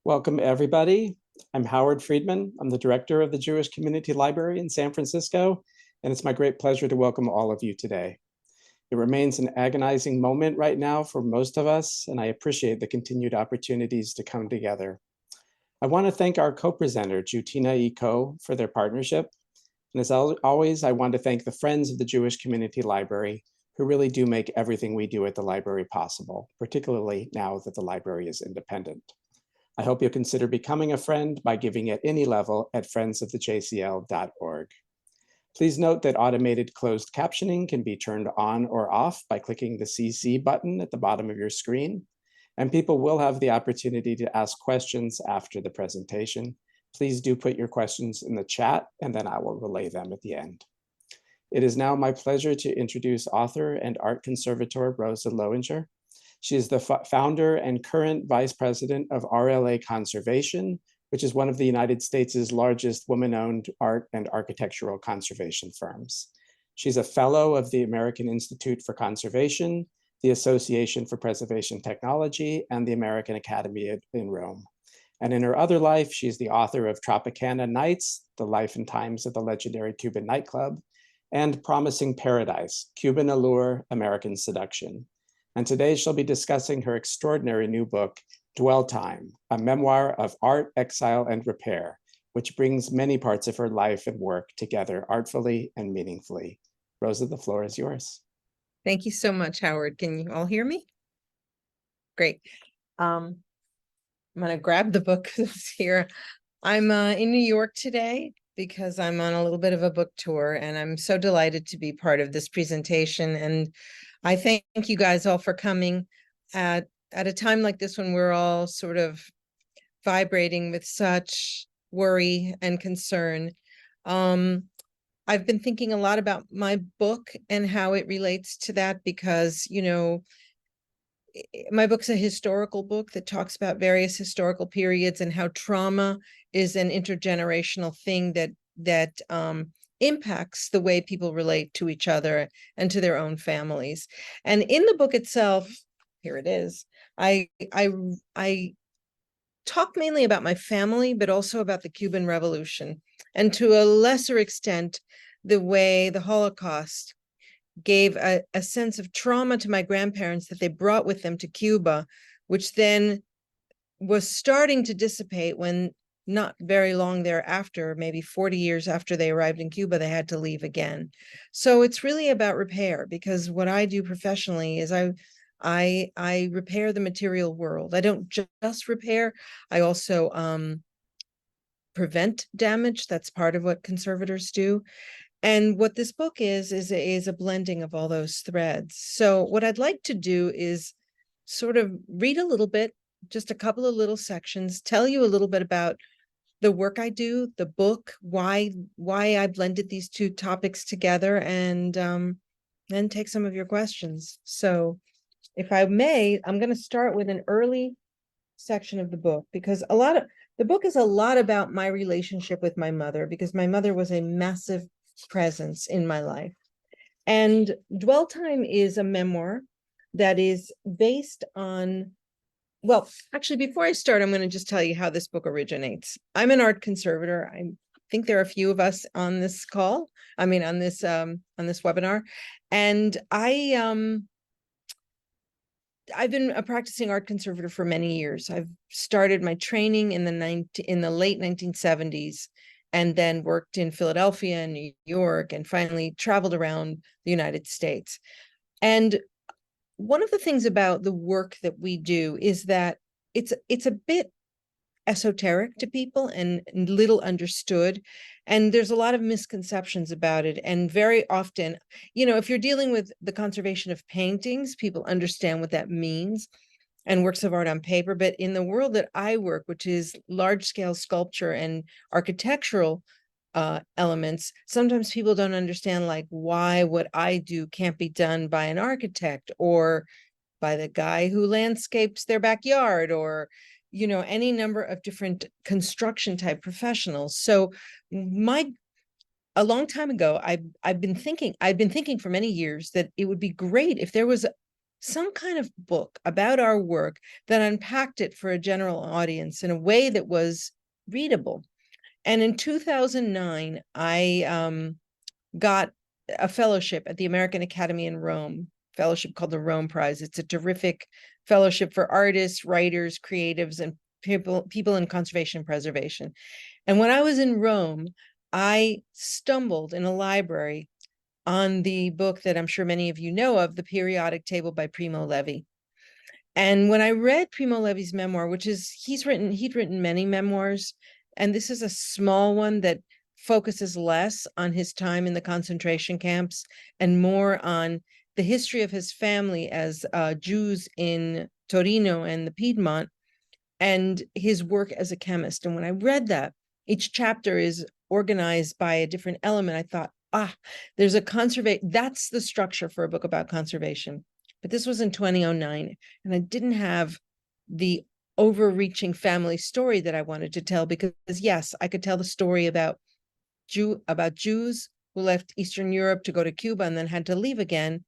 Welcome, everybody. I'm Howard Friedman. I'm the director of the Jewish Community Library in San Francisco, and it's my great pleasure to welcome all of you today. It remains an agonizing moment right now for most of us, and I appreciate the continued opportunities to come together. I want to thank our co-presenter, Jutina Iko, for their partnership. And as always, I want to thank the Friends of the Jewish Community Library, who really do make everything we do at the library possible, particularly now that the library is independent. I hope you'll consider becoming a friend by giving at any level at friendsofthejcl.org. Please note that automated closed captioning can be turned on or off by clicking the CC button at the bottom of your screen, and people will have the opportunity to ask questions after the presentation. Please do put your questions in the chat, and then I will relay them at the end. It is now my pleasure to introduce author and art conservator Rosa Lowinger. She is the founder and current vice president of RLA Conservation, which is one of the United States' largest woman-owned art and architectural conservation firms. She's a fellow of the American Institute for Conservation, the Association for Preservation Technology, and the American Academy in Rome. And in her other life, she's the author of Tropicana Nights, The Life and Times of the Legendary Cuban Nightclub, and Promising Paradise, Cuban Allure, American Seduction. And today she'll be discussing her extraordinary new book, Dwell Time, a memoir of art, exile, and repair, which brings many parts of her life and work together artfully and meaningfully. Rosa, the floor is yours. Thank you so much, Howard. Can you all hear me? Great. I'm going to grab the book that's here. I'm in New York today because I'm on a little bit of a book tour, and I'm so delighted to be part of this presentation. And I thank you guys all for coming at a time like this when we're all sort of vibrating with such worry and concern. I've been thinking a lot about my book and how it relates to that because, you know, my book's a historical book that talks about various historical periods and how trauma is an intergenerational thing that impacts the way people relate to each other and to their own families. And in the book itself, here it is, I talk mainly about my family, but also about the Cuban Revolution, and to a lesser extent, the way the Holocaust gave a sense of trauma to my grandparents that they brought with them to Cuba, which then was starting to dissipate when not very long thereafter, maybe 40 years after they arrived in Cuba, they had to leave again. So it's really about repair, because what I do professionally is I repair the material world. I don't just repair, I also prevent damage. That's part of what conservators do. And what this book is a blending of all those threads. So what I'd like to do is sort of read a little bit, just a couple of little sections, tell you a little bit about the work I do, the book, why I blended these two topics together, and then take some of your questions. So if I may, I'm going to start with an early section of the book, because the book is a lot about my relationship with my mother, because my mother was a massive presence in my life. And Dwell Time is a memoir that is based on, well, actually, before I start, I'm going to just tell you how this book originates. I'm an art conservator. I think there are a few of us on this call. I mean, on this webinar. And I've been a practicing art conservator for many years. I've started my training in the late 1970s, and then worked in Philadelphia and New York, and finally traveled around the United States. And one of the things about the work that we do is that it's a bit esoteric to people and little understood. And there's a lot of misconceptions about it. And very often, you know, if you're dealing with the conservation of paintings, people understand what that means, and works of art on paper. But in the world that I work, which is large scale sculpture and architectural elements, sometimes people don't understand, like, why what I do can't be done by an architect or by the guy who landscapes their backyard, or, you know, any number of different construction type professionals. So a long time ago, I've been thinking for many years that it would be great if there was some kind of book about our work that unpacked it for a general audience in a way that was readable. And in 2009, I got a fellowship at the American Academy in Rome, fellowship called the Rome Prize. It's a terrific fellowship for artists, writers, creatives, and people in conservation preservation. And when I was in Rome, I stumbled in a library on the book that I'm sure many of you know of, The Periodic Table by Primo Levi. And when I read Primo Levi's memoir, which is, he'd written many memoirs, and this is a small one that focuses less on his time in the concentration camps and more on the history of his family as Jews in Torino and the Piedmont, and his work as a chemist. And when I read that, each chapter is organized by a different element. I thought, there's a that's the structure for a book about conservation. But this was in 2009, and I didn't have the overreaching family story that I wanted to tell, because yes, I could tell the story about Jews who left Eastern Europe to go to Cuba and then had to leave again,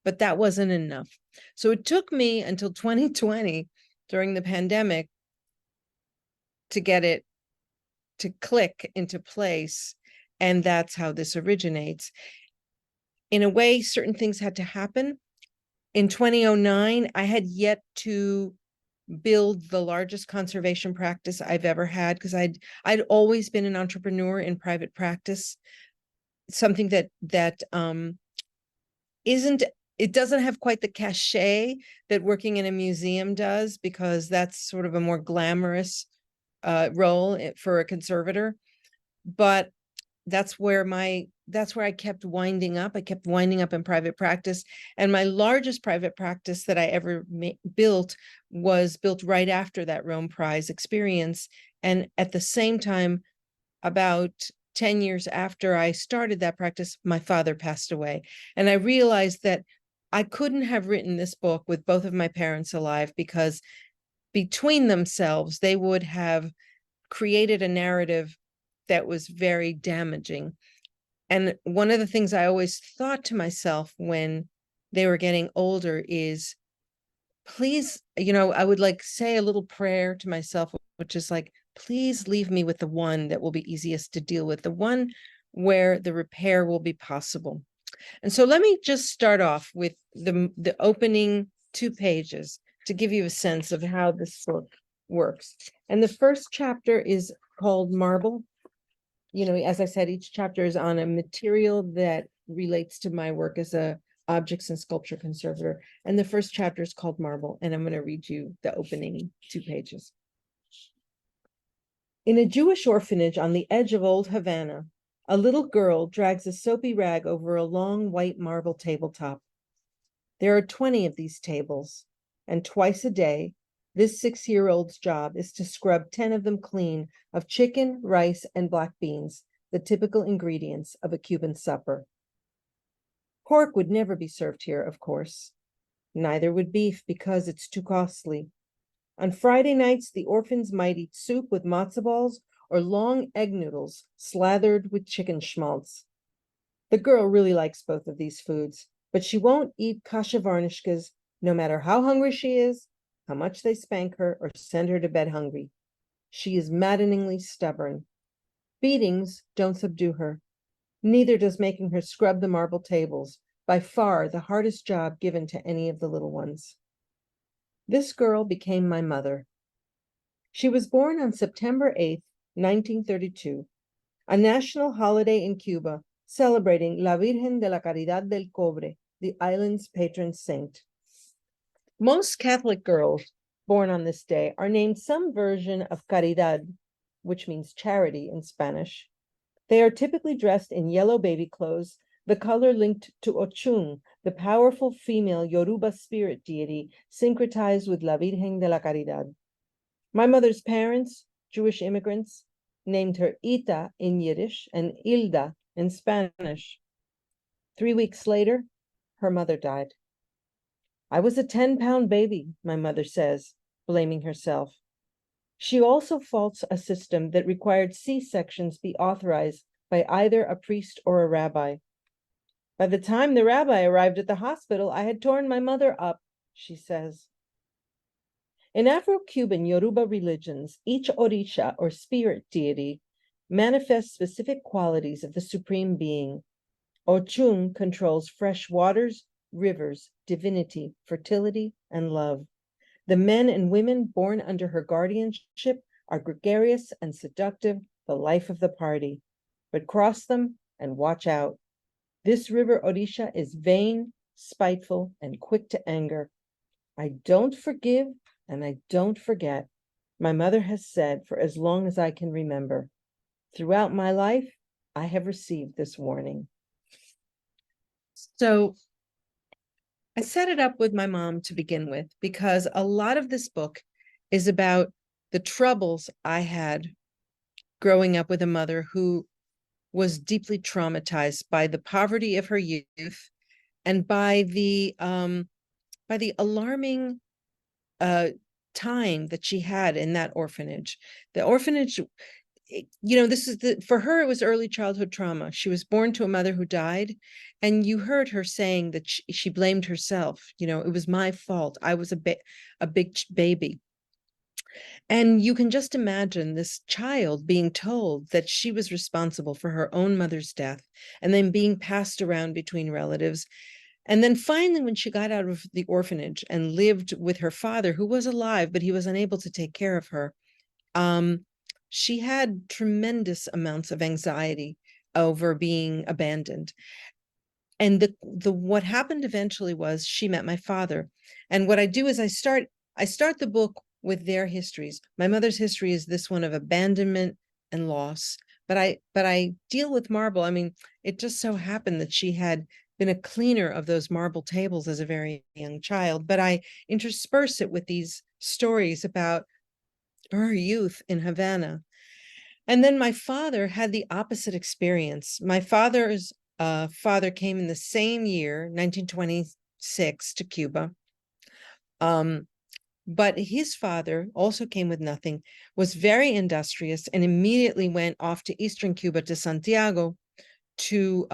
but that wasn't enough. So it took me until 2020, during the pandemic, to get it to click into place. And that's how this originates. In a way, certain things had to happen. In 2009, I had yet to build the largest conservation practice I've ever had, because I'd always been an entrepreneur in private practice, something that it doesn't have quite the cachet that working in a museum does, because that's sort of a more glamorous role for a conservator. But that's where I kept winding up. I kept winding up in private practice. And my largest private practice that I ever built was built right after that Rome Prize experience. And at the same time, about 10 years after I started that practice, my father passed away. And I realized that I couldn't have written this book with both of my parents alive, because between themselves, they would have created a narrative that was very damaging. And one of the things I always thought to myself when they were getting older is, please, I would like say a little prayer to myself, which is like, please leave me with the one that will be easiest to deal with, the one where the repair will be possible. And so let me just start off with the opening 2 pages to give you a sense of how this book works. And the first chapter is called Marble. As I said, each chapter is on a material that relates to my work as a objects and sculpture conservator. And the first chapter is called Marble, and I'm going to read you the opening 2 pages. In a Jewish orphanage on the edge of old Havana, a little girl drags a soapy rag over a long white marble tabletop. There are 20 of these tables, and twice a day, this 6-year-old's job is to scrub 10 of them clean of chicken, rice, and black beans, the typical ingredients of a Cuban supper. Pork would never be served here, of course. Neither would beef, because it's too costly. On Friday nights, the orphans might eat soup with matzo balls or long egg noodles slathered with chicken schmaltz. The girl really likes both of these foods, but she won't eat kasha varnishkas, no matter how hungry she is, how much they spank her or send her to bed hungry. She is maddeningly stubborn. Beatings don't subdue her. Neither does making her scrub the marble tables, by far the hardest job given to any of the little ones. This girl became my mother. She was born on September 8th, 1932, a national holiday in Cuba celebrating La Virgen de la Caridad del Cobre, the island's patron saint. Most Catholic girls born on this day are named some version of Caridad, which means charity in Spanish. They are typically dressed in yellow baby clothes, the color linked to Ochun, the powerful female Yoruba spirit deity syncretized with La Virgen de la Caridad. My mother's parents, Jewish immigrants, named her Ita in Yiddish and Ilda in Spanish. 3 weeks later, her mother died. I was a 10-pound baby, my mother says, blaming herself. She also faults a system that required C-sections be authorized by either a priest or a rabbi. By the time the rabbi arrived at the hospital, I had torn my mother up, she says. In Afro-Cuban Yoruba religions, each Orisha, or spirit deity, manifests specific qualities of the supreme being. Ochun controls fresh waters, rivers, divinity, fertility, and love. The men and women born under her guardianship are gregarious and seductive, the life of the party. But cross them and watch out. This river Orisha is vain, spiteful, and quick to anger. I don't forgive and I don't forget. My mother has said for as long as I can remember. Throughout my life, I have received this warning. So I set it up with my mom to begin with, because a lot of this book is about the troubles I had growing up with a mother who was deeply traumatized by the poverty of her youth and by the alarming time that she had in that orphanage. The orphanage, this is for her, it was early childhood trauma. She was born to a mother who died, and you heard her saying that she blamed herself. It was my fault. I was a big baby. And you can just imagine this child being told that she was responsible for her own mother's death, and then being passed around between relatives. And then finally, when she got out of the orphanage and lived with her father, who was alive, but he was unable to take care of her, she had tremendous amounts of anxiety over being abandoned. And what happened eventually was she met my father. And what I do is I start the book with their histories. My mother's history is this one of abandonment and loss. But I deal with marble. I mean, it just so happened that she had been a cleaner of those marble tables as a very young child. But I intersperse it with these stories about her youth in Havana. And then my father had the opposite experience. My father's father came in the same year, 1926, to Cuba. But his father also came with nothing, was very industrious, and immediately went off to Eastern Cuba, to Santiago, to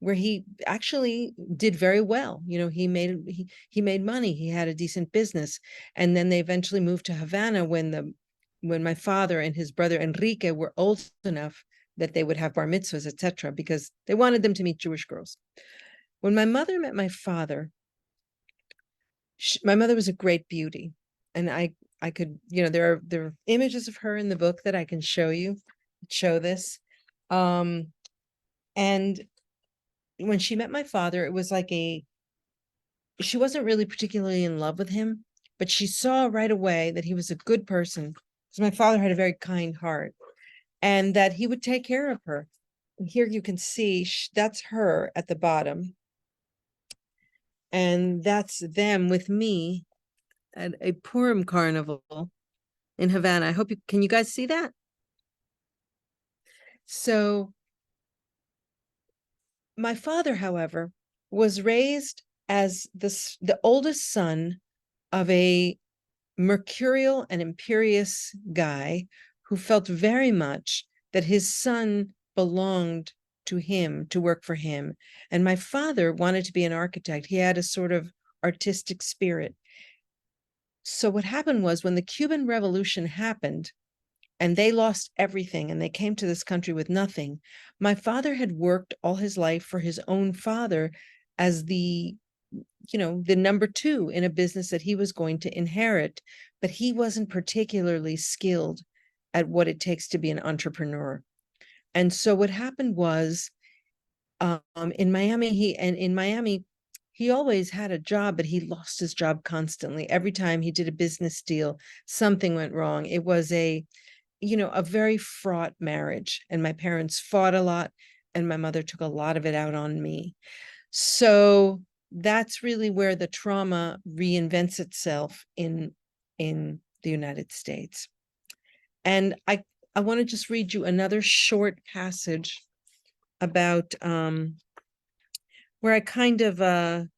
where he actually did very well. He made money. He had a decent business. And then they eventually moved to Havana when my father and his brother Enrique were old enough that they would have bar mitzvahs, etc., because they wanted them to meet Jewish girls. When my mother met my father, my mother was a great beauty. And I could, there are images of her in the book that I can show this. And when she met my father, it was like she wasn't really particularly in love with him, but she saw right away that he was a good person, because my father had a very kind heart, and that he would take care of her. And here you can see that's her at the bottom. And that's them with me at a Purim carnival in Havana. I hope can you guys see that? So my father, however, was raised as the oldest son of a mercurial and imperious guy who felt very much that his son belonged to him, to work for him. And my father wanted to be an architect. He had a sort of artistic spirit. So what happened was, when the Cuban Revolution happened and they lost everything and they came to this country with nothing, my father had worked all his life for his own father as the number two in a business that he was going to inherit, but he wasn't particularly skilled at what it takes to be an entrepreneur. And so what happened was, in Miami, he always had a job, but he lost his job constantly. Every time he did a business deal, something went wrong. It was a very fraught marriage, and my parents fought a lot, and my mother took a lot of it out on me. So that's really where the trauma reinvents itself in the United States. And I want to just read you another short passage about where I kind of I'm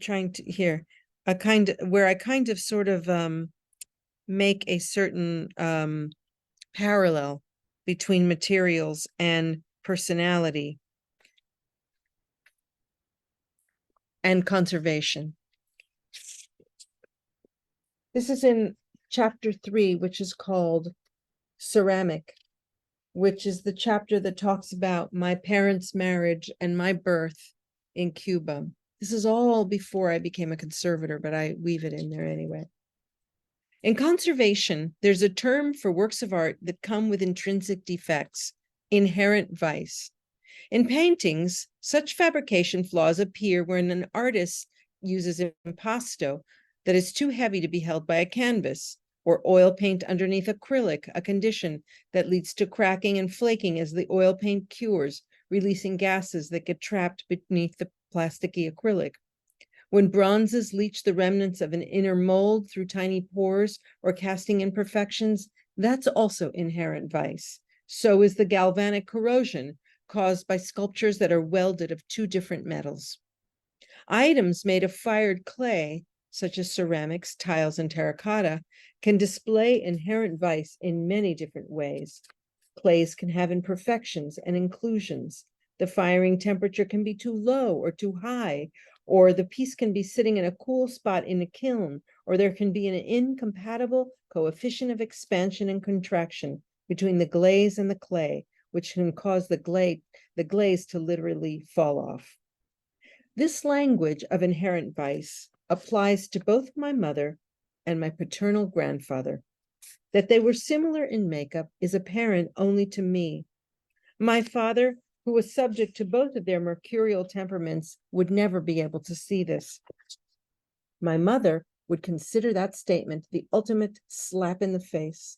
trying to here a kind where I kind of sort of make a certain parallel between materials and personality. and conservation. This is in chapter 3, which is called Ceramic, which is the chapter that talks about my parents' marriage and my birth in Cuba. This is all before I became a conservator, but I weave it in there anyway. In conservation, there's a term for works of art that come with intrinsic defects, inherent vice. In paintings, such fabrication flaws appear when an artist uses impasto that is too heavy to be held by a canvas, or oil paint underneath acrylic, a condition that leads to cracking and flaking as the oil paint cures, releasing gases that get trapped beneath the plasticky acrylic. When bronzes leach the remnants of an inner mold through tiny pores or casting imperfections, that's also inherent vice. So is the galvanic corrosion caused by sculptures that are welded of two different metals. Items made of fired clay, such as ceramics, tiles, and terracotta, can display inherent vice in many different ways. Clays can have imperfections and inclusions. The firing temperature can be too low or too high, or the piece can be sitting in a cool spot in a kiln, or there can be an incompatible coefficient of expansion and contraction between the glaze and the clay, which can cause the glaze to literally fall off. This language of inherent vice applies to both my mother and my paternal grandfather. That they were similar in makeup is apparent only to me. My father, who was subject to both of their mercurial temperaments, would never be able to see this. My mother would consider that statement the ultimate slap in the face.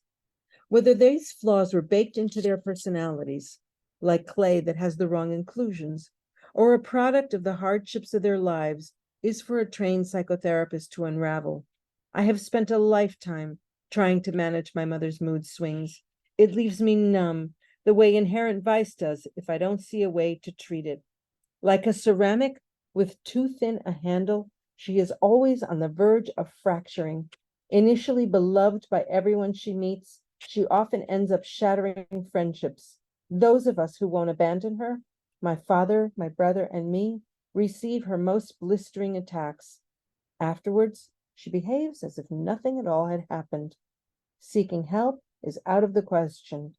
Whether these flaws were baked into their personalities, like clay that has the wrong inclusions, or a product of the hardships of their lives, is for a trained psychotherapist to unravel. I have spent a lifetime trying to manage my mother's mood swings. It leaves me numb, the way inherent vice does if I don't see a way to treat it. Like a ceramic with too thin a handle, she is always on the verge of fracturing. Initially beloved by everyone she meets, she often ends up shattering friendships. Those of us who won't abandon her, my father, my brother, and me, receive her most blistering attacks. Afterwards, she behaves as if nothing at all had happened. Seeking help is out of the question.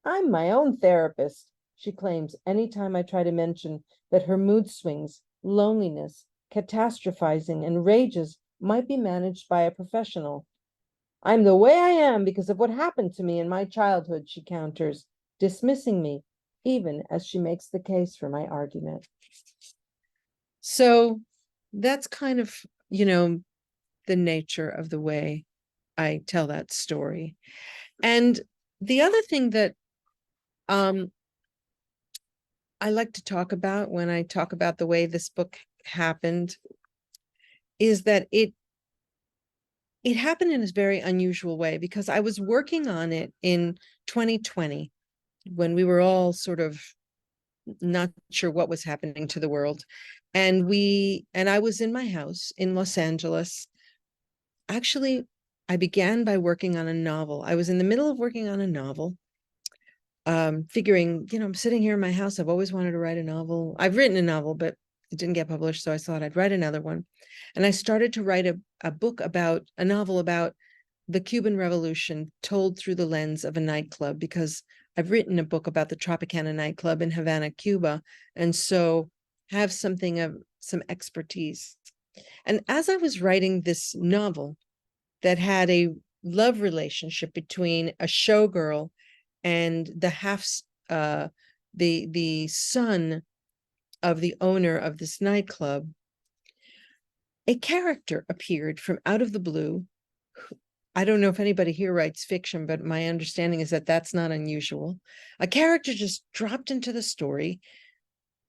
I'm my own therapist, she claims anytime I try to mention that her mood swings, loneliness, catastrophizing, and rages might be managed by a professional. I'm the way I am because of what happened to me in my childhood, she counters, dismissing me, even as she makes the case for my argument. So that's kind of, the nature of the way I tell that story. And the other thing that I like to talk about when I talk about the way this book happened is that it happened in a very unusual way, because I was working on it in 2020 when we were all sort of not sure what was happening to the world. And I was in my house in Los Angeles. Actually, I began by working on a novel. I was in the middle of working on a novel, figuring, I'm sitting here in my house. I've always wanted to write a novel. I've written a novel, but it didn't get published. So I thought I'd write another one. And I started to write a novel about the Cuban Revolution told through the lens of a nightclub, because I've written a book about the Tropicana nightclub in Havana, Cuba. And so have something of some expertise. And as I was writing this novel that had a love relationship between a showgirl and the son of the owner of this nightclub, a character appeared from out of the blue. I don't know if anybody here writes fiction, but my understanding is that that's not unusual. A character just dropped into the story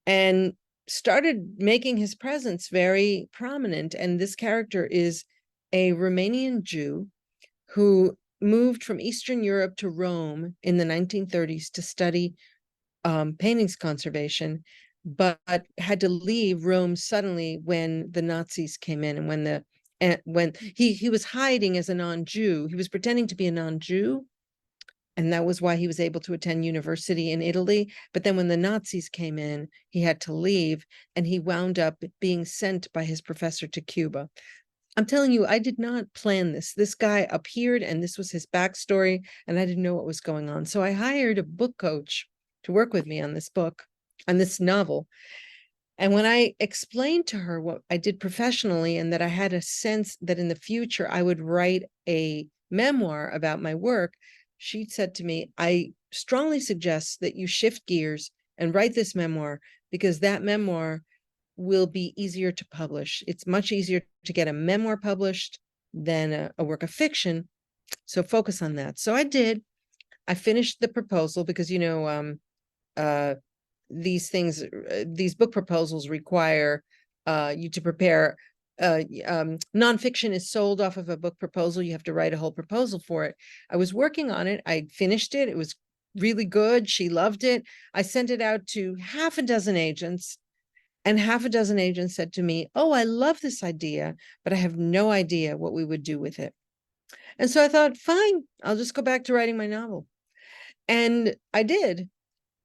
and started making his presence very prominent. And this character is a Romanian Jew who moved from Eastern Europe to Rome in the 1930s to study paintings conservation, but had to leave Rome suddenly when the Nazis came in, and when he was hiding as a non-Jew. He was pretending to be a non-Jew, And that was why he was able to attend university in Italy. But then when the Nazis came in, he had to leave, and he wound up being sent by his professor to Cuba. I'm telling you, I did not plan this. This guy appeared, and this was his backstory, and I didn't know what was going on. So I hired a book coach to work with me on this book, on this novel. And when I explained to her what I did professionally, and that I had a sense that in the future I would write a memoir about my work, she said to me, I strongly suggest that you shift gears and write this memoir, because that memoir will be easier to publish. It's much easier to get a memoir published than a work of fiction. So focus on that. So I did. I finished the proposal because, uh, these book proposals require you to prepare. Nonfiction is sold off of a book proposal. You have to write a whole proposal for it. I was working on it. I finished it. It was really good. She loved it. I sent it out to half a dozen agents, and half a dozen agents said to me, "Oh, I love this idea, but I have no idea what we would do with it." And so I thought, fine, I'll just go back to writing my novel. And I did.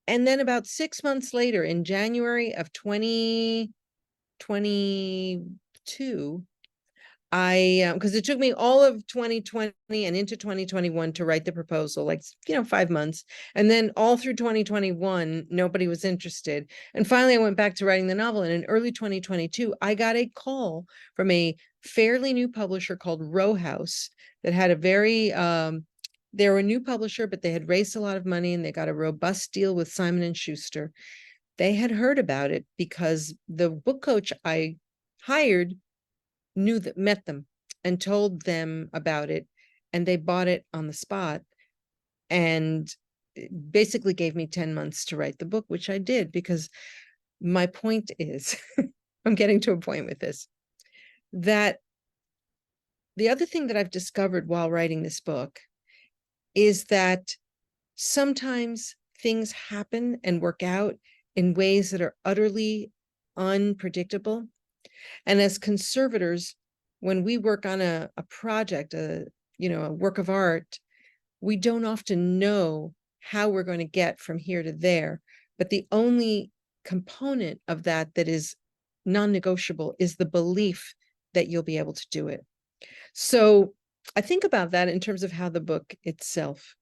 And then about 6 months later, in January of 2022, because it took me all of 2020 and into 2021 to write the proposal, like, 5 months. And then all through 2021, nobody was interested. And finally, I went back to writing the novel. And in early 2022, I got a call from a fairly new publisher called Row House that had a very, they were a new publisher, but they had raised a lot of money, and they got a robust deal with Simon and Schuster. They had heard about it because the book coach I hired met them and told them about it, and they bought it on the spot, and basically gave me 10 months to write the book, which I did, because my point is, I'm getting to a point with this, that the other thing that I've discovered while writing this book is that sometimes things happen and work out in ways that are utterly unpredictable. And as conservators, when we work on a project, a work of art, we don't often know how we're going to get from here to there. But the only component of that that is non-negotiable is the belief that you'll be able to do it. So I think about that in terms of how the book itself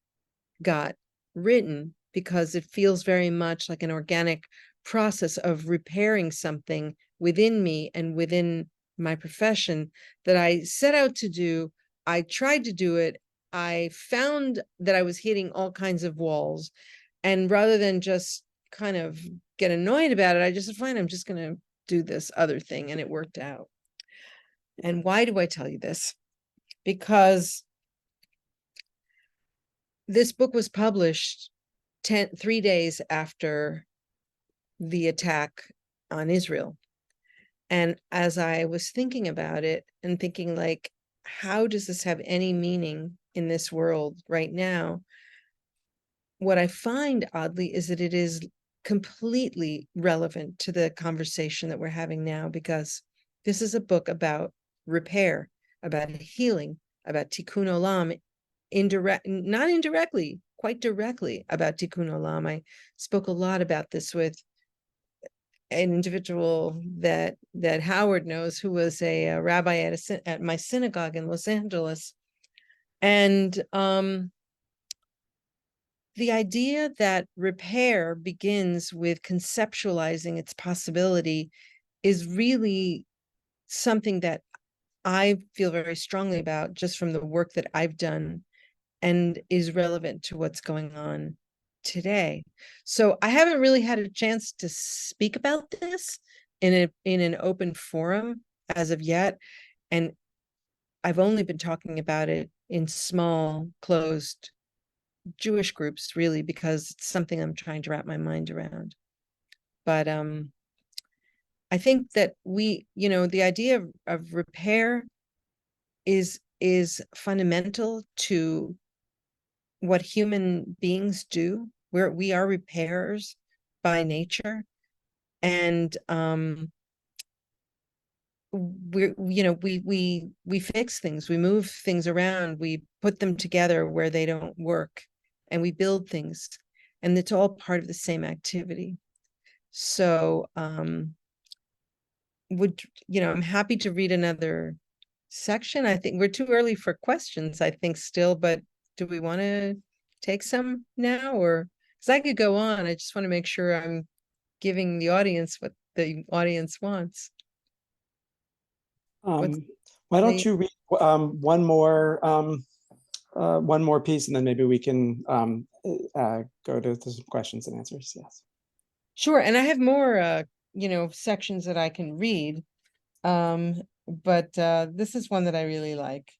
got written, because it feels very much like an organic process of repairing something within me and within my profession that I set out to do. I tried to do it. I found that I was hitting all kinds of walls. And rather than just kind of get annoyed about it, I just said, fine, I'm just going to do this other thing. And it worked out. And why do I tell you this? Because this book was published 3 days after the attack on Israel. And as I was thinking about it and thinking, like, how does this have any meaning in this world right now? What I find, oddly, is that it is completely relevant to the conversation that we're having now, because this is a book about repair, about healing, about tikkun olam, not indirectly, quite directly about tikkun olam. I spoke a lot about this with an individual that Howard knows, who was a rabbi at my synagogue in Los Angeles. And the idea that repair begins with conceptualizing its possibility is really something that I feel very strongly about, just from the work that I've done, and is relevant to what's going on today. So I haven't really had a chance to speak about this in an open forum as of yet. And I've only been talking about it in small, closed Jewish groups, really, because it's something I'm trying to wrap my mind around. But I think that the idea of repair is fundamental to what human beings do. We are repairers by nature. And we fix things, we move things around, we put them together where they don't work, and we build things, and it's all part of the same activity. So I'm happy to read another section. I think we're too early for questions, I think, still, but do we want to take some now? Or because I could go on, I just want to make sure I'm giving the audience what the audience wants. Why don't you read one more piece, and then maybe we can go to some questions and answers. Yes. Sure, and I have more sections that I can read. But this is one that I really like.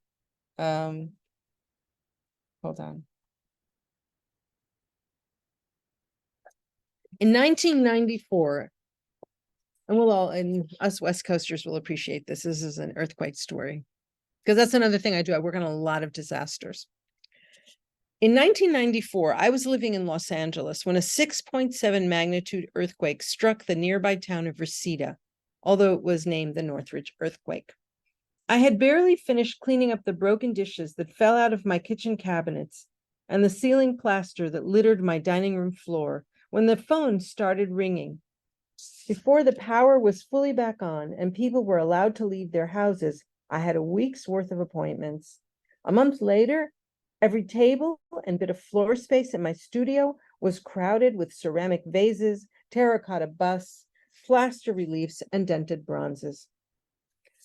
Hold on. In 1994, and us West Coasters will appreciate this. This is an earthquake story, because that's another thing I do. I work on a lot of disasters. In 1994, I was living in Los Angeles when a 6.7 magnitude earthquake struck the nearby town of Reseda, although it was named the Northridge earthquake. I had barely finished cleaning up the broken dishes that fell out of my kitchen cabinets and the ceiling plaster that littered my dining room floor when the phone started ringing. Before the power was fully back on and people were allowed to leave their houses, I had a week's worth of appointments. A month later, every table and bit of floor space in my studio was crowded with ceramic vases, terracotta busts, plaster reliefs, and dented bronzes.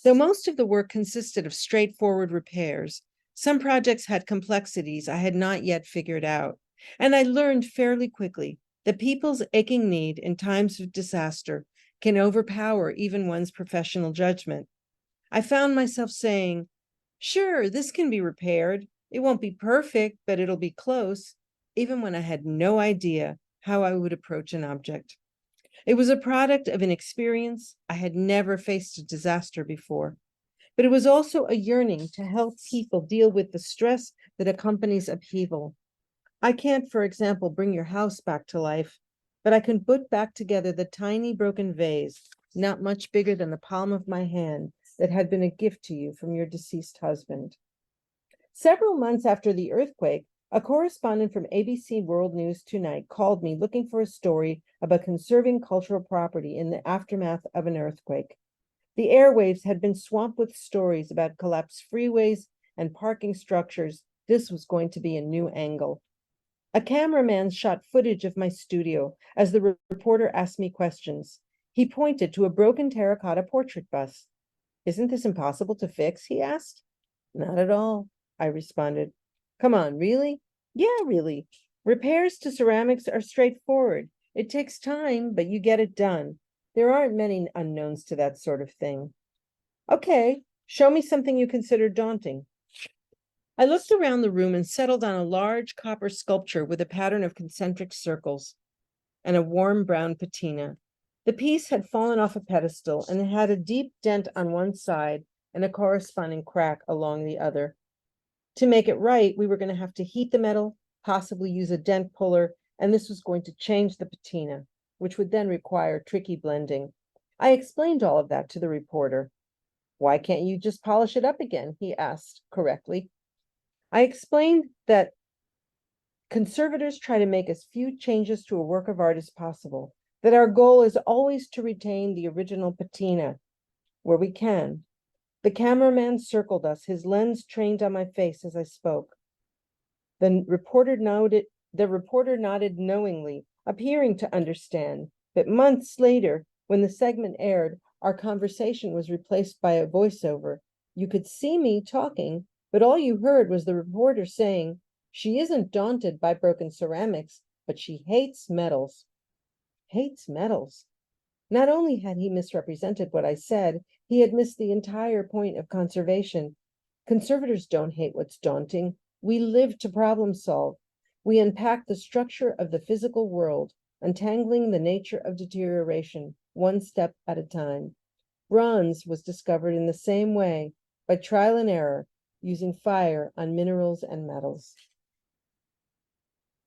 Though most of the work consisted of straightforward repairs, some projects had complexities I had not yet figured out, and I learned fairly quickly that people's aching need in times of disaster can overpower even one's professional judgment. I found myself saying, "Sure, this can be repaired. It won't be perfect, but it'll be close," even when I had no idea how I would approach an object. It was a product of an experience. I had never faced a disaster before, but it was also a yearning to help people deal with the stress that accompanies upheaval. I can't, for example, bring your house back to life, but I can put back together the tiny broken vase, not much bigger than the palm of my hand, that had been a gift to you from your deceased husband. Several months after the earthquake, a correspondent from ABC World News Tonight called me looking for a story about conserving cultural property in the aftermath of an earthquake. The airwaves had been swamped with stories about collapsed freeways and parking structures. This was going to be a new angle. A cameraman shot footage of my studio as the reporter asked me questions. He pointed to a broken terracotta portrait bust. "Isn't this impossible to fix?" he asked. "Not at all," I responded. "Come on, really?" "Yeah, really. Repairs to ceramics are straightforward. It takes time, but you get it done. There aren't many unknowns to that sort of thing." "Okay, show me something you consider daunting." I looked around the room and settled on a large copper sculpture with a pattern of concentric circles and a warm brown patina. The piece had fallen off a pedestal and it had a deep dent on one side and a corresponding crack along the other. To make it right, we were going to have to heat the metal, possibly use a dent puller, and this was going to change the patina, which would then require tricky blending. I explained all of that to the reporter. "Why can't you just polish it up again?" he asked correctly. I explained that conservators try to make as few changes to a work of art as possible, that our goal is always to retain the original patina where we can. The cameraman circled us, his lens trained on my face as I spoke. The reporter nodded knowingly, appearing to understand. But months later, when the segment aired, our conversation was replaced by a voiceover. You could see me talking, but all you heard was the reporter saying, "She isn't daunted by broken ceramics, but she hates metals." Hates metals. Not only had he misrepresented what I said, he had missed the entire point of conservation. Conservators don't hate what's daunting. We live to problem solve. We unpack the structure of the physical world, untangling the nature of deterioration, one step at a time. Bronze was discovered in the same way, by trial and error, using fire on minerals and metals.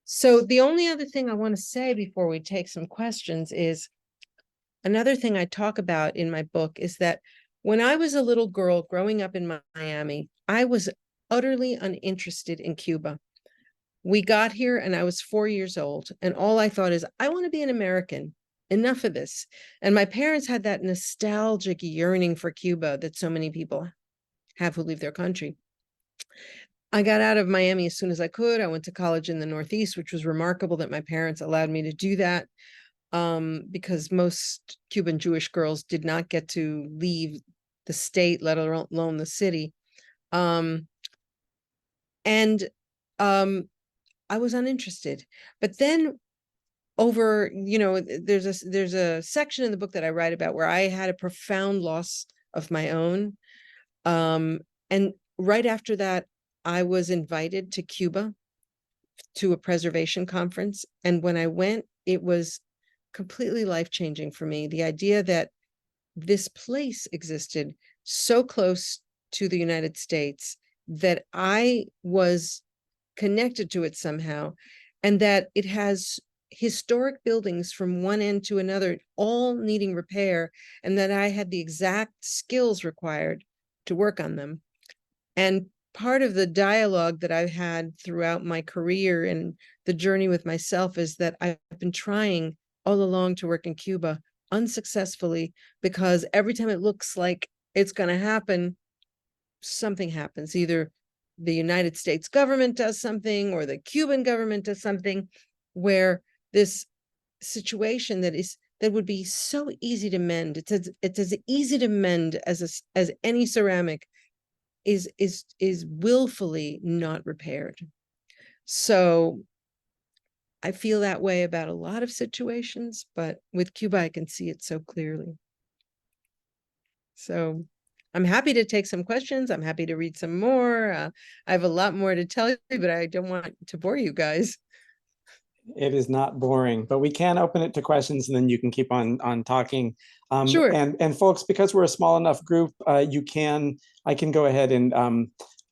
So the only other thing I want to say before we take some questions is, another thing I talk about in my book is that when I was a little girl growing up in Miami, I was utterly uninterested in Cuba. We got here and I was 4 years old, and all I thought is, I want to be an American. Enough of this. And my parents had that nostalgic yearning for Cuba that so many people have who leave their country. I got out of Miami as soon as I could. I went to college in the Northeast, which was remarkable that my parents allowed me to do that, because most Cuban Jewish girls did not get to leave the state, let alone the city. And I was uninterested. But then there's a section in the book that I write about where I had a profound loss of my own. And right after that, I was invited to Cuba to a preservation conference. And when I went, it was completely life-changing for me. The idea that this place existed so close to the United States that I was connected to it somehow, and that it has historic buildings from one end to another, all needing repair, and that I had the exact skills required to work on them. And part of the dialogue that I've had throughout my career and the journey with myself is that I've been trying all along to work in Cuba unsuccessfully, because every time it looks like it's going to happen, something happens. Either the United States government does something or the Cuban government does something, where this situation that would be so easy to mend, it's as easy to mend as any ceramic, is willfully not repaired. So I feel that way about a lot of situations, but with Cuba, I can see it so clearly. So I'm happy to take some questions. I'm happy to read some more. I have a lot more to tell you, but I don't want to bore you guys. It is not boring, but we can open it to questions, and then you can keep on talking. Sure. And folks, because we're a small enough group, I can go ahead and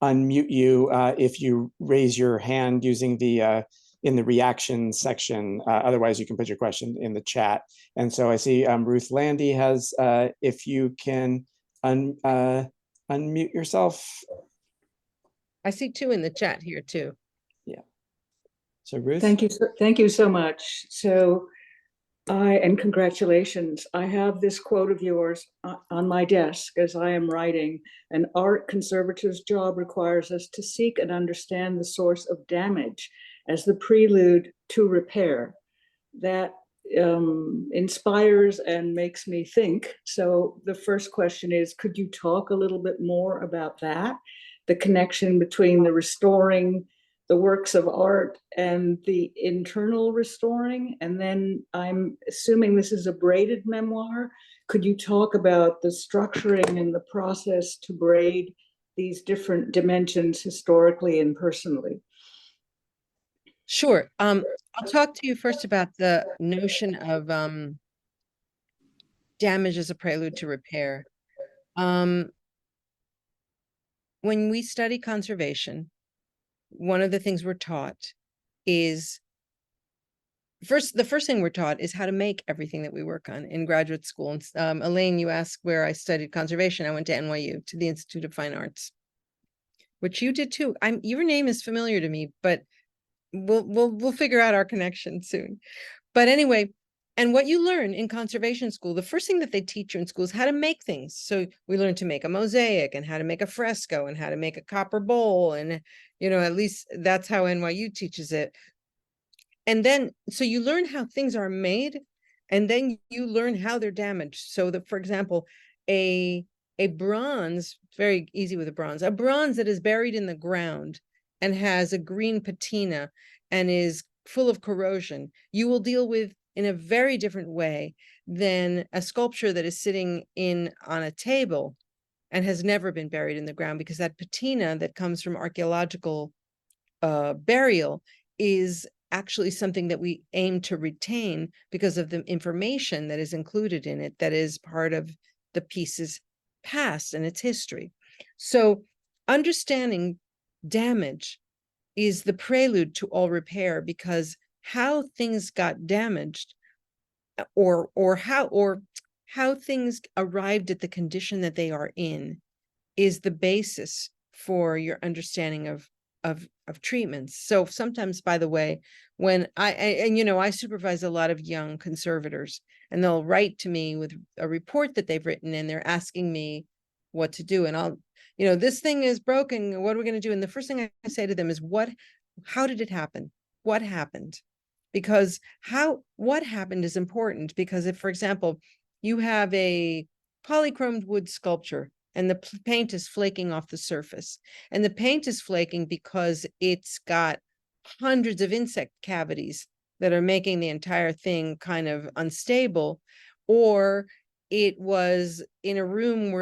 unmute you if you raise your hand using the in the reaction section. Otherwise, you can put your question in the chat. And so I see Ruth Landy has, if you can unmute yourself. I see two in the chat here too. Yeah. So Ruth. Thank you so much. So and congratulations. I have this quote of yours on my desk as I am writing. An art conservator's job requires us to seek and understand the source of damage as the prelude to repair. That inspires and makes me think. So the first question is, could you talk a little bit more about that? The connection between the restoring the works of art and the internal restoring. And then I'm assuming this is a braided memoir. Could you talk about the structuring and the process to braid these different dimensions historically and personally? Sure. I'll talk to you first about the notion of damage as a prelude to repair. When we study conservation, one of the things we're taught is the first thing we're taught is how to make everything that we work on in graduate school. And Elaine, you asked where I studied conservation. I went to NYU, to the Institute of Fine Arts, which you did too. Your name is familiar to me, but we'll figure out our connection soon. But anyway, and what you learn in conservation school, the first thing that they teach you in school is how to make things. So we learn to make a mosaic and how to make a fresco and how to make a copper bowl. And, at least that's how NYU teaches it. And then, so you learn how things are made, and then you learn how they're damaged. So that, for example, a bronze, very easy with a bronze that is buried in the ground and has a green patina and is full of corrosion, you will deal with in a very different way than a sculpture that is sitting on a table and has never been buried in the ground, because that patina that comes from archaeological burial is actually something that we aim to retain because of the information that is included in it, that is part of the piece's past and its history. So understanding damage is the prelude to all repair, because how things got damaged or how things arrived at the condition that they are in is the basis for your understanding of of treatments. So sometimes, by the way, when I supervise a lot of young conservators, and they'll write to me with a report that they've written, and they're asking me what to do. And I'll, this thing is broken. What are we going to do? And the first thing I say to them is, how did it happen? What happened? Because what happened is important, because if, for example, you have a polychromed wood sculpture and the paint is flaking off the surface, and the paint is flaking because it's got hundreds of insect cavities that are making the entire thing kind of unstable, or it was in a room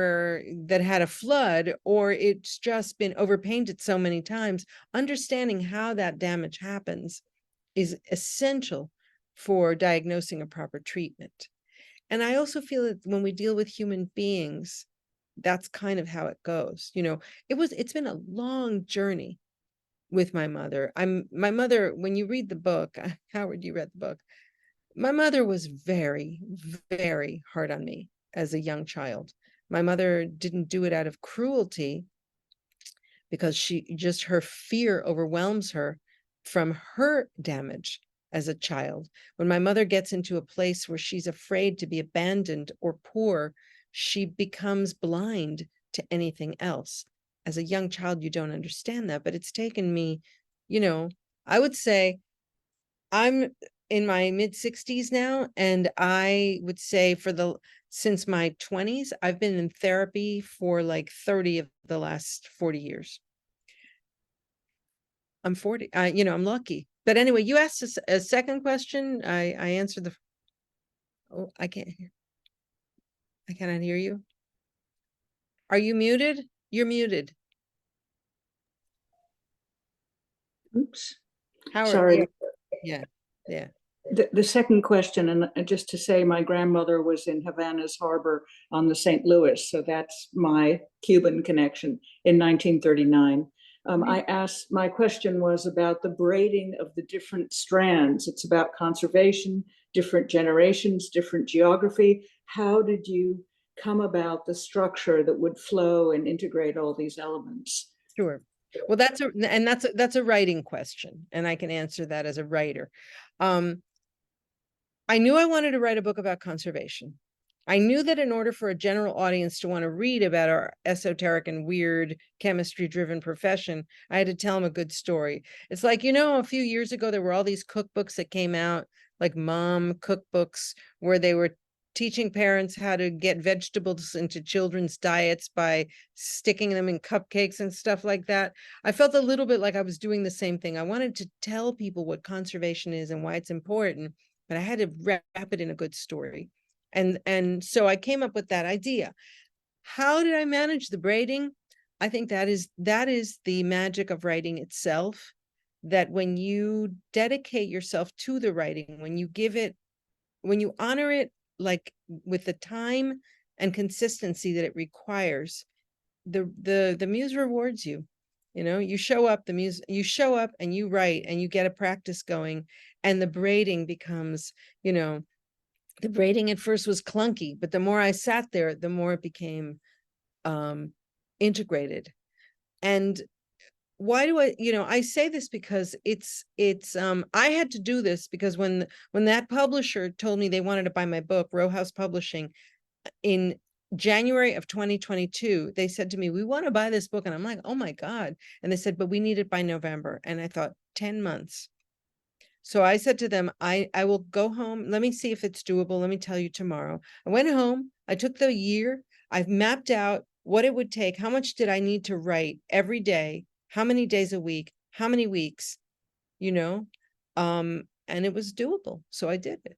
that had a flood, or it's just been overpainted so many times. Understanding how that damage happens is essential for diagnosing a proper treatment. And I also feel that when we deal with human beings, that's kind of how it goes. It's been a long journey with my mother. My mother, when you read the book, Howard, you read the book. My mother was very, very hard on me as a young child. My mother didn't do it out of cruelty, because her fear overwhelms her from her damage as a child. When my mother gets into a place where she's afraid to be abandoned or poor, she becomes blind to anything else. As a young child, you don't understand that, but it's taken me, I would say I'm in my mid-60s now, and I would say since my 20s, I've been in therapy for like 30 of the last 40 years. I'm 40. I'm lucky. But anyway, you asked a second question. I answered I cannot hear you. Are you muted? You're muted. Oops. Howard. Sorry. Yeah. The second question, and just to say, my grandmother was in Havana's harbor on the St. Louis, so that's my Cuban connection in 1939. My question was about the braiding of the different strands. It's about conservation, different generations, different geography. How did you come about the structure that would flow and integrate all these elements? Sure. Well, that's a writing question, and I can answer that as a writer. I knew I wanted to write a book about conservation. I knew that in order for a general audience to want to read about our esoteric and weird chemistry-driven profession, I had to tell them a good story. It's like, a few years ago, there were all these cookbooks that came out, like mom cookbooks, where they were teaching parents how to get vegetables into children's diets by sticking them in cupcakes and stuff like that. I felt a little bit like I was doing the same thing. I wanted to tell people what conservation is and why it's important, but I had to wrap it in a good story. And so I came up with that idea. How did I manage the braiding? I think that is the magic of writing itself, that when you dedicate yourself to the writing, when you honor it, like with the time and consistency that it requires, the muse rewards you. You show up and you write and you get a practice going, and the braiding becomes, the braiding at first was clunky, but the more I sat there, the more it became integrated. And why do I say this? Because I had to do this because when that publisher told me they wanted to buy my book, Row House Publishing, in January of 2022, they said to me, we want to buy this book. And I'm like, oh my God. And they said, but we need it by November. And I thought, 10 months. So I said to them, I will go home. Let me see if it's doable. Let me tell you tomorrow. I went home. I took the year. I've mapped out what it would take. How much did I need to write every day? How many days a week? How many weeks? And it was doable. So I did it.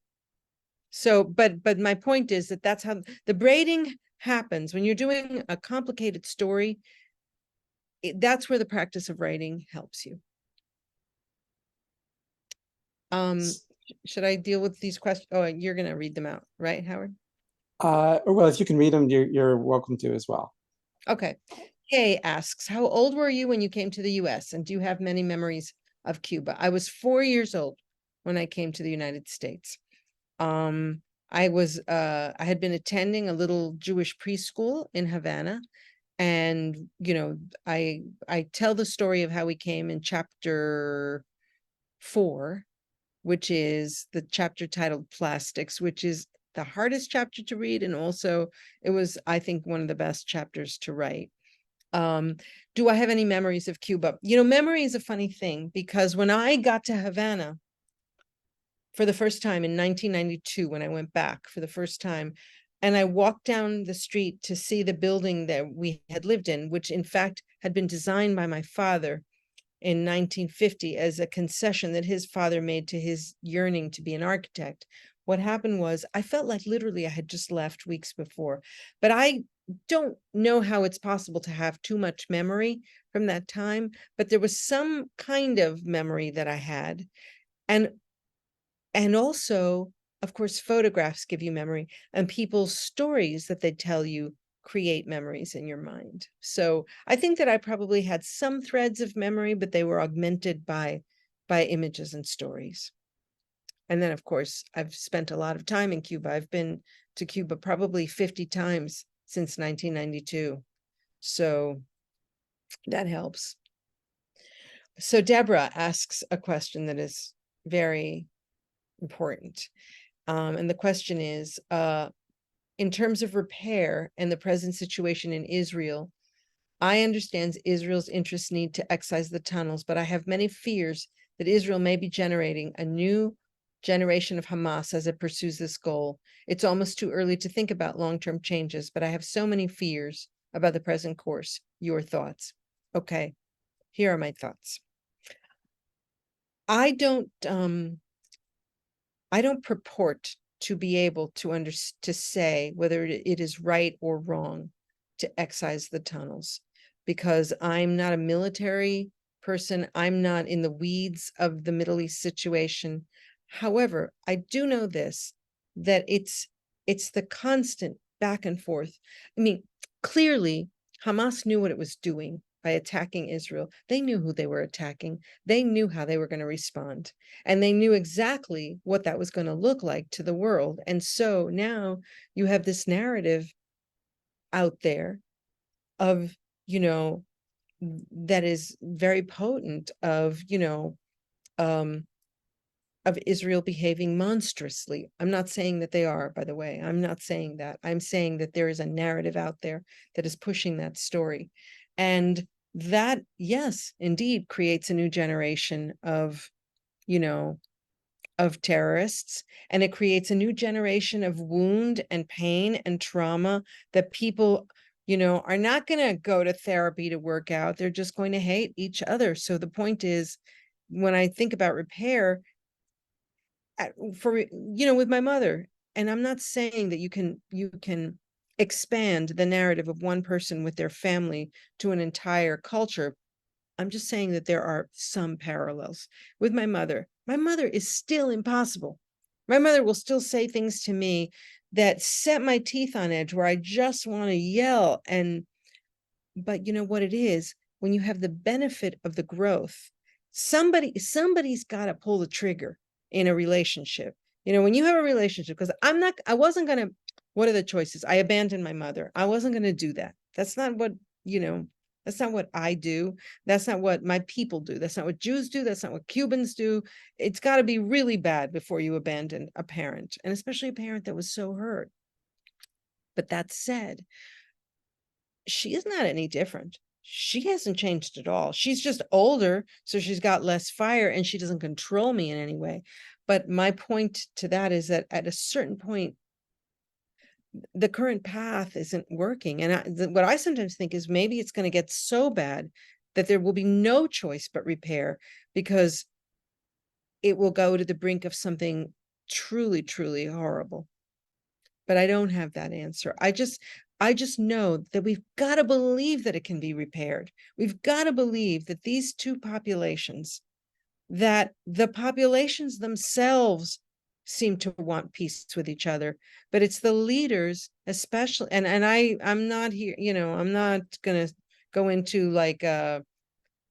So, but my point is that's how the braiding happens. When you're doing a complicated story, that's where the practice of writing helps you. Should I deal with these questions? Oh, you're going to read them out, right, Howard? Well, if you can read them, you're welcome to as well. Okay. Kay asks, how old were you when you came to the US? And do you have many memories of Cuba? I was 4 years old when I came to the United States. I had been attending a little Jewish preschool in Havana, And, I tell the story of how we came in chapter 4, which is the chapter titled Plastics, which is the hardest chapter to read. And also it was, I think, one of the best chapters to write. Do I have any memories of Cuba? Memory is a funny thing, because when I got to Havana for the first time in 1992, when I went back for the first time, and I walked down the street to see the building that we had lived in, which in fact had been designed by my father in 1950 as a concession that his father made to his yearning to be an architect. What happened was I felt like literally I had just left weeks before, but I don't know how it's possible to have too much memory from that time, but there was some kind of memory that I had. And also, of course, photographs give you memory, and people's stories that they tell you create memories in your mind. So I think that I probably had some threads of memory, but they were augmented by images and stories. And then, of course, I've spent a lot of time in Cuba. I've been to Cuba probably 50 times since 1992. So that helps. So Deborah asks a question that is very important. And the question is, in terms of repair and the present situation in Israel, I understand Israel's interests need to excise the tunnels, but I have many fears that Israel may be generating a new generation of Hamas as it pursues this goal. It's almost too early to think about long-term changes, but I have so many fears about the present course. Your thoughts? Okay, here are my thoughts. I don't purport to be able to say whether it is right or wrong to excise the tunnels, because I'm not a military person. I'm not in the weeds of the Middle East situation. However, I do know this, that it's the constant back and forth. I mean, clearly Hamas knew what it was doing by attacking Israel. They knew who they were attacking. They knew how they were going to respond. And they knew exactly what that was going to look like to the world. And so now you have this narrative out there of, that is very potent of, of Israel behaving monstrously. I'm not saying that they are, by the way. I'm not saying that. I'm saying that there is a narrative out there that is pushing that story. And that, yes, indeed, creates a new generation of, of terrorists, and it creates a new generation of wound and pain and trauma that people, are not going to go to therapy to work out. They're just going to hate each other. So the point is, when I think about repair, with my mother, and I'm not saying that you can expand the narrative of one person with their family to an entire culture. I'm just saying that there are some parallels with my mother. My mother is still impossible. My mother will still say things to me that set my teeth on edge, where I just want to yell. But you know what it is? When you have the benefit of the growth, somebody's got to pull the trigger in a relationship. When you have a relationship, because I wasn't going to, what are the choices? I abandoned my mother. I wasn't going to do that. That's not what, that's not what I do. That's not what my people do. That's not what Jews do. That's not what Cubans do. It's got to be really bad before you abandon a parent, and especially a parent that was so hurt. But that said, she is not any different. She hasn't changed at all. She's just older, so she's got less fire, and she doesn't control me in any way. But my point to that is that at a certain point, the current path isn't working. And what I sometimes think is maybe it's going to get so bad that there will be no choice but repair, because it will go to the brink of something truly, truly horrible. But I don't have that answer. I just know that we've got to believe that it can be repaired. We've got to believe that these two populations, that the populations themselves seem to want peace with each other, but it's the leaders, especially, and I'm not here, I'm not going to go into like, I'm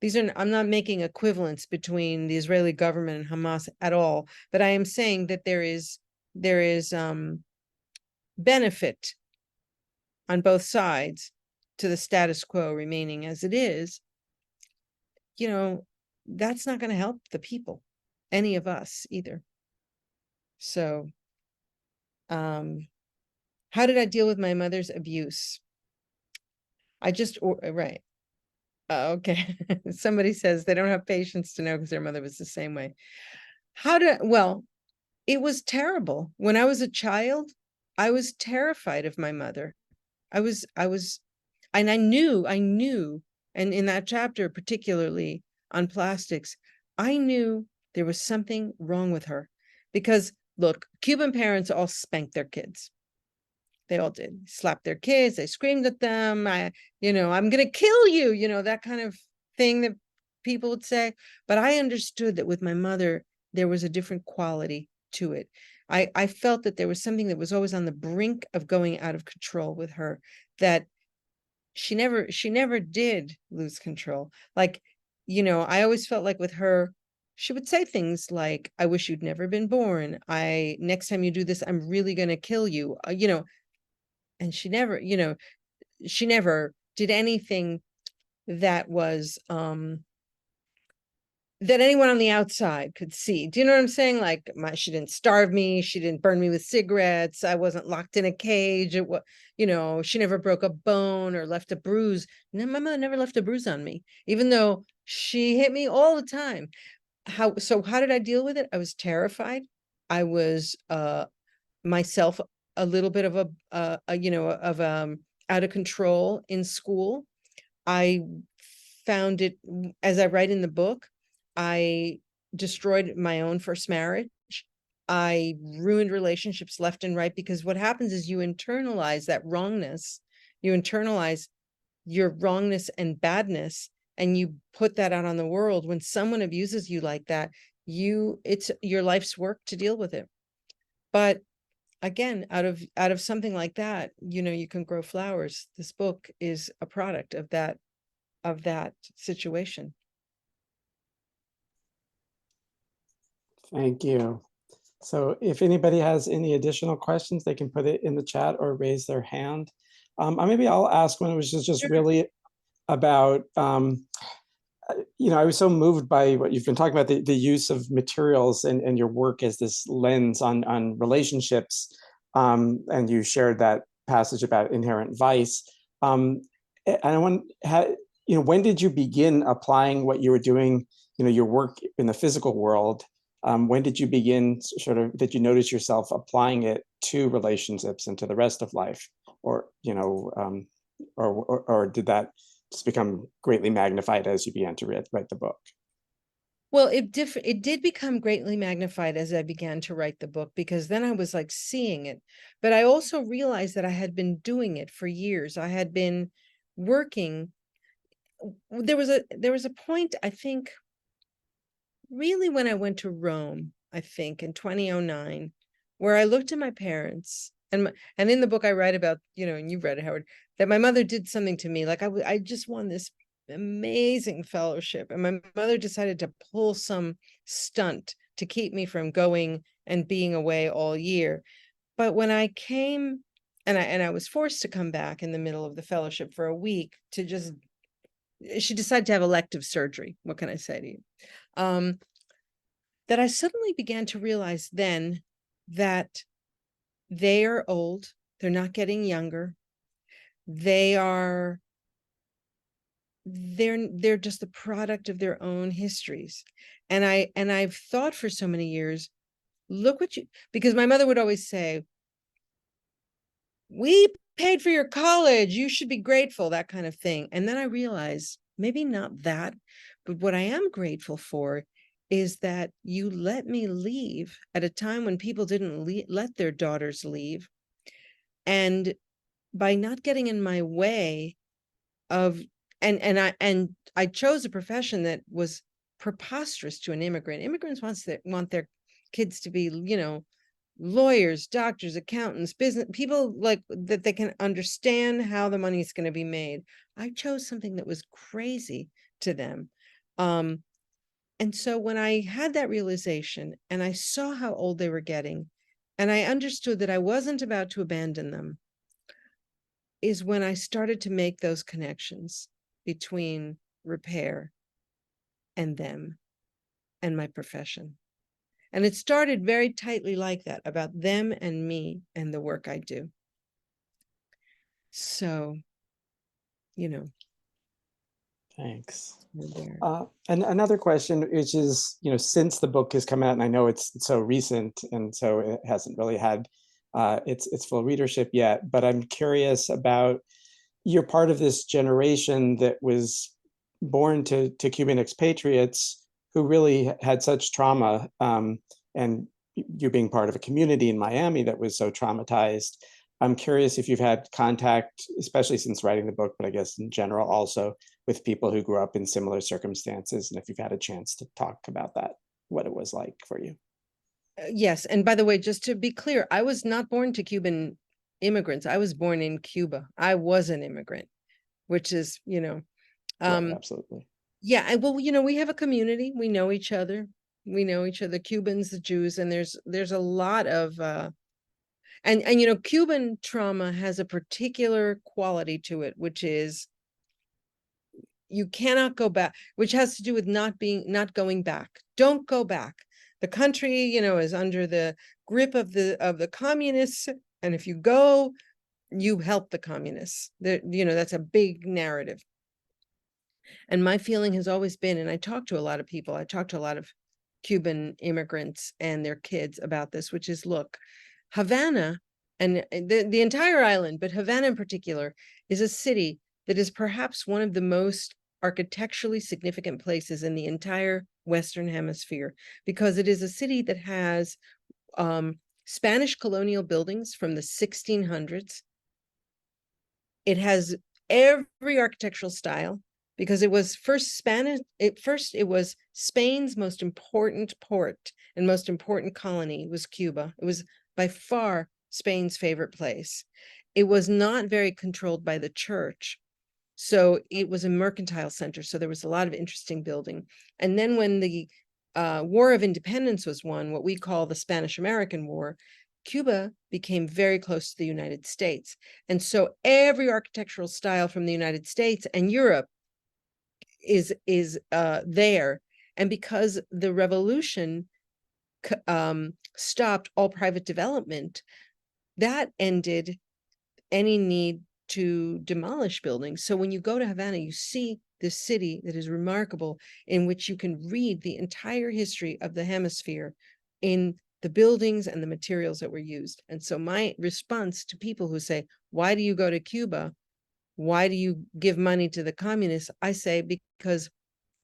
not making equivalence between the Israeli government and Hamas at all, but I am saying that there is benefit on both sides to the status quo remaining as it is, you know, that's not going to help the people, any of us either. So, how did I deal with my mother's abuse? Right. Okay. Somebody says they don't have patience to know because their mother was the same way. Well, it was terrible. When I was a child, I was terrified of my mother. And I knew, and in that chapter, particularly on plastics, I knew there was something wrong with her. Because look, Cuban parents all spanked their kids. They all did. Slapped their kids, they screamed at them. I'm gonna kill you, that kind of thing that people would say. But I understood that with my mother, there was a different quality to it. I felt that there was something that was always on the brink of going out of control with her, that she never did lose control. Like, I always felt like with her, she would say things like, I wish you'd never been born. Next time you do this, I'm really going to kill you. And she never did anything that was, that anyone on the outside could see. Do you know what I'm saying? Like, she didn't starve me. She didn't burn me with cigarettes. I wasn't locked in a cage. She never broke a bone or left a bruise. No, my mother never left a bruise on me, even though she hit me all the time. How did I deal with it? I was terrified. I was, myself a little bit of out of control in school. I found it, as I write in the book, I destroyed my own first marriage. I ruined relationships left and right, because what happens is you internalize that wrongness. You internalize your wrongness and badness, and you put that out on the world. When someone abuses you like that, it's your life's work to deal with it. But again, out of something like that, you can grow flowers. This book is a product of that situation. Thank you. So if anybody has any additional questions, they can put it in the chat or raise their hand. Maybe I'll ask one, which is just really about, I was so moved by what you've been talking about, the use of materials and your work as this lens on relationships. And you shared that passage about inherent vice. And I want, when did you begin applying what you were doing, your work in the physical world? When did you begin did you notice yourself applying it to relationships and to the rest of life? Or did that just become greatly magnified as you began to write the book? Well, it did become greatly magnified as I began to write the book, because then I was like seeing it. But I also realized that I had been doing it for years. I had been working. There was a point, I think, really when I went to Rome, I think in 2009, where I looked at my parents, and in the book I write about, and you've read it, Howard, that my mother did something to me. Like I just won this amazing fellowship, and my mother decided to pull some stunt to keep me from going and being away all year. But when I came, and I was forced to come back in the middle of the fellowship for a week to just, she decided to have elective surgery. What can I say to you? That I suddenly began to realize then that they are old, they're not getting younger. They're just the product of their own histories. And I've thought for so many years, because my mother would always say, we paid for your college, you should be grateful, that kind of thing. And then I realized maybe not that, but what I am grateful for is that you let me leave at a time when people didn't let their daughters leave. And by not getting in my way of, and I chose a profession that was preposterous to an immigrant. Immigrants want their kids to be, lawyers, doctors, accountants, business people, like that they can understand how the money is going to be made. I chose something that was crazy to them. And so when I had that realization and I saw how old they were getting, and I understood that I wasn't about to abandon them, is when I started to make those connections between repair and them and my profession. And it started very tightly like that, about them and me and the work I do. So, you know, Thanks. we're there. And another question, which is, since the book has come out, and I know it's so recent, and so it hasn't really had its full readership yet, but I'm curious about, you're part of this generation that was born to Cuban expatriates who really had such trauma, and you being part of a community in Miami that was so traumatized. I'm curious if you've had contact, especially since writing the book, but I guess in general also, with people who grew up in similar circumstances, and if you've had a chance to talk about that, what it was like for you. Yes. And by the way, just to be clear, I was not born to Cuban immigrants. I was born in Cuba. I was an immigrant, which is, Right, absolutely. yeah, well, we have a community. We know each other. We know each other, Cubans, the Jews, and there's a lot of and Cuban trauma has a particular quality to it, which is you cannot go back, which has to do with not going back. Don't go back. The country, is under the grip of the communists, and if you go, you help the communists. That's a big narrative. And my feeling has always been, and I talk to a lot of people, I talk to a lot of Cuban immigrants and their kids about this, which is, look, Havana and the entire island, but Havana in particular, is a city that is perhaps one of the most architecturally significant places in the entire Western Hemisphere, because it is a city that has Spanish colonial buildings from the 1600s. It has every architectural style, because it was first Spanish. It was Spain's most important port and most important colony was Cuba. It was by far Spain's favorite place. It was not very controlled by the church, so it was a mercantile center. So there was a lot of interesting building. And then when the War of Independence was won, what we call the Spanish-American War, Cuba became very close to the United States. And so every architectural style from the United States and Europe is there. And because the revolution stopped all private development, that ended any need to demolish buildings. So when you go to Havana, you see this city that is remarkable, in which you can read the entire history of the hemisphere in the buildings and the materials that were used. And so my response to people who say, why do you go to Cuba? Why do you give money to the communists? I say, because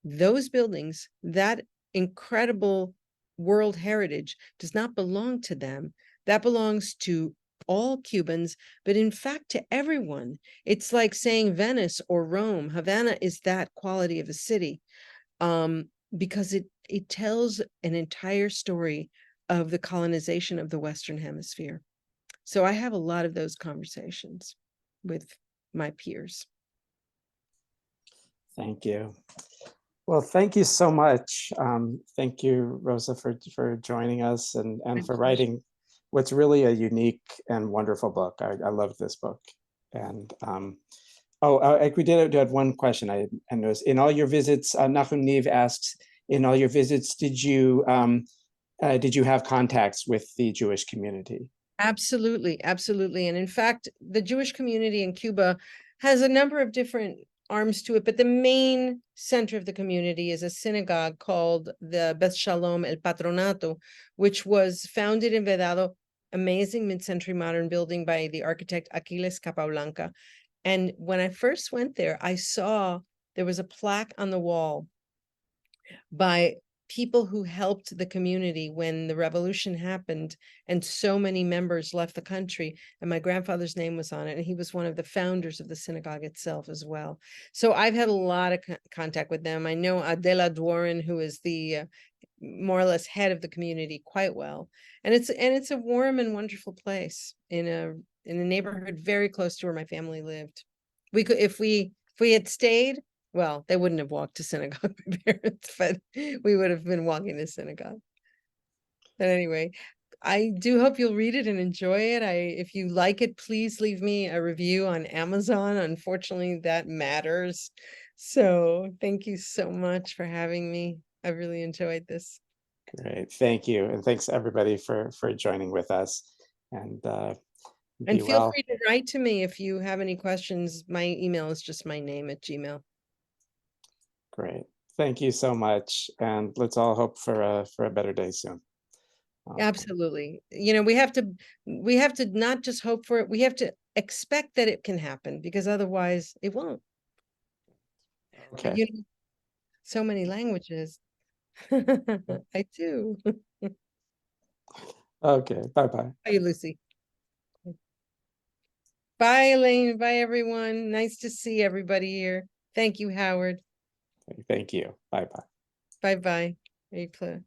those buildings, that incredible world heritage, does not belong to them. That belongs to all Cubans, but in fact to everyone. It's like saying Venice or Rome. Havana is that quality of a city, because it tells an entire story of the colonization of the Western Hemisphere. So I have a lot of those conversations with my peers. Thank you. Well, thank you so much. Thank you, Rosa, for joining us and for writing what's really a unique and wonderful book. I love this book. And we did have one question I noticed. In all your visits, Nahum Niv asks, in all your visits, did you have contacts with the Jewish community? Absolutely, absolutely. And in fact, the Jewish community in Cuba has a number of different arms to it, but the main center of the community is a synagogue called the Beth Shalom El Patronato, which was founded in Vedado, amazing mid-century modern building by the architect Aquiles Capablanca. And when I first went there, I saw there was a plaque on the wall by people who helped the community when the revolution happened and so many members left the country, and my grandfather's name was on it, and he was one of the founders of the synagogue itself as well. So I've had a lot of contact with them. I know Adela Dworin, who is the more or less head of the community, quite well, and it's a warm and wonderful place in a neighborhood very close to where my family lived. We could, if we had stayed, well, they wouldn't have walked to synagogue, my parents, but we would have been walking to synagogue. But anyway, I do hope you'll read it and enjoy it. If you like it, please leave me a review on Amazon. Unfortunately, that matters. So thank you so much for having me. I really enjoyed this. Great, thank you, and thanks everybody for joining with us. And And be feel well. free to write to me if you have any questions. My email is just my name @gmail. Great, thank you so much, and let's all hope for a better day soon. Absolutely. You know, we have to not just hope for it, we have to expect that it can happen, because otherwise it won't. Okay. You know, so many languages. I do. Okay. Bye bye. Bye, Lucy. Bye, Elaine. Bye, everyone. Nice to see everybody here. Thank you, Howard. Thank you. Bye bye. Bye bye. Very clear.